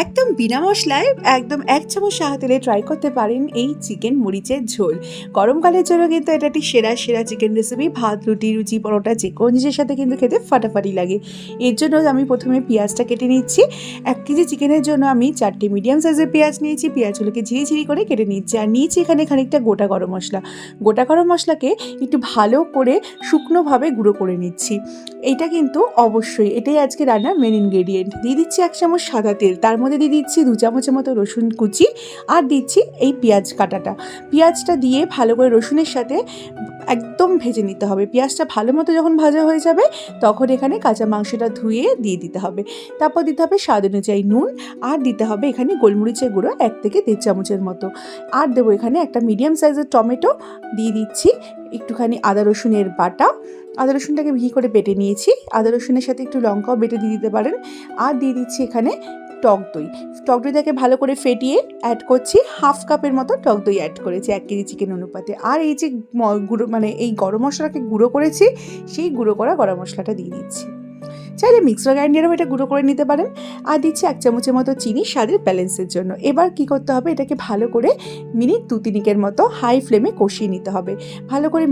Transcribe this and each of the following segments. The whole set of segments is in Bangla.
একদম বিনা মশলায় একদম ১ চামচ সাদা তেলে ট্রাই করতে পারেন এই চিকেন মরিচের ঝোল। গরমকালের জন্য কিন্তু এটা একটি সেরা চিকেন রেসিপি। ভাত, রুটি, লুচি, পরোটা যেকোনো জিনিসের সাথে কিন্তু খেতে ফাটাফাটি লাগে। এর জন্য আমি প্রথমে পেঁয়াজটা কেটে নিচ্ছি। ১ কেজি চিকেনের জন্য আমি ৪টি মিডিয়াম সাইজের পেঁয়াজ নিয়েছি। পেঁয়াজগুলোকে ঝিরি করে কেটে নিচ্ছি। আর নিয়েছি এখানে খানিকটা গোটা গরম মশলা। গোটা গরম মশলাকে একটু ভালো করে শুকনোভাবে গুঁড়ো করে নিচ্ছি। এইটা কিন্তু অবশ্যই এটাই আজকে রান্নার মেন ইনগ্রেডিয়েন্ট। দিয়ে দিচ্ছি ১ চামচ সাদা তেল, তার মধ্যে দিয়ে দিচ্ছি ২ চামচের মতো রসুন কুচি, আর দিচ্ছি এই পেঁয়াজ কাটাটা। পেঁয়াজটা দিয়ে ভালো করে রসুনের সাথে একদম ভেজে নিতে হবে। পেঁয়াজটা ভালো মতো যখন ভাজা হয়ে যাবে তখন এখানে কাঁচা মাংসটা ধুয়ে দিয়ে দিতে হবে। তারপর দিতে হবে স্বাদ অনুযায়ী নুন, আর দিতে হবে এখানে গোলমরিচের গুঁড়ো ১ থেকে ১.৫ চামচের মতো। আর দেবো এখানে একটা মিডিয়াম সাইজের টমেটো, দিয়ে দিচ্ছি একটুখানি আদা রসুনের বাটা। আদা রসুনটাকে মিহি করে বেটে নিয়েছি। আদা রসুনের সাথে একটু লঙ্কাও বেটে দিয়ে দিতে পারেন। আর দিয়ে দিচ্ছি এখানে টক দই। টক দইটাকে ভালো করে ফেটিয়ে অ্যাড করছি। হাফ কাপের মতো টক দই অ্যাড করেছি ১ কেজি চিকেন অনুপাতে। আর এই যে গুঁড়ো মানে এই গরম মশলাকে গুঁড়ো করেছি, সেই গুঁড়ো করা গরম মশলাটা দিয়ে দিচ্ছি। চাইলে মিক্সার গ্রাইন্ডারেও এটা গুঁড়ো করে নিতে পারেন। আর দিচ্ছি ১ চামচের মতো চিনি স্বাদের ব্যালেন্সের জন্য। এবার কি করতে হবে, এটাকে ভালো করে মিনিট ২-৩ মতো হাই ফ্লেমে কষিয়ে নিতে হবে। ভালো করে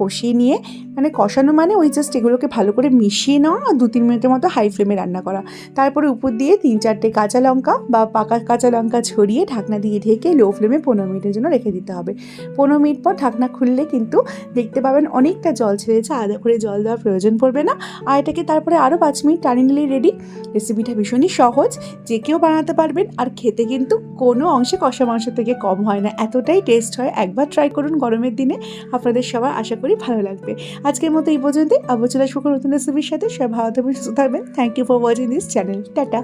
কষিয়ে নিয়ে মানে কষানো মানে ওই জাস্ট এগুলোকে ভালো করে মিশিয়ে নেওয়া আর ২-৩ মিনিটের মতো হাই ফ্লেমে রান্না করা। তারপরে উপর দিয়ে ৩-৪টে কাঁচা লঙ্কা বা পাকা কাঁচা লঙ্কা ছড়িয়ে ঢাকনা দিয়ে ঢেকে লো ফ্লেমে ১৫ মিনিটের জন্য রেখে দিতে হবে। ১৫ মিনিট পর ঢাকনা খুললে কিন্তু দেখতে পাবেন অনেকটা জল ছেড়েছে, আলাদা করে জল দেওয়ার প্রয়োজন পড়বে না। আর এটাকে তারপরে আরও ৫ মিনিট টানিয়ে নিলেই রেডি। রেসিপিটা ভীষণই সহজ, যে কেউ বানাতে পারবেন। আর খেতে কিন্তু কোনো অংশে কষা মাংস থেকে কম হয় না, এতটাই টেস্ট হয়। একবার ট্রাই করুন গরমের দিনে, আপনাদের সবার আশা করি ভালো লাগবে। আজকের মতো এই পর্যন্তই। আবার চলে আসবো নতুন রেসিপির সাথে। সবাই ভালো থাকবেন, সুস্থ থাকবেন। Thank you for watching this channel. Tata.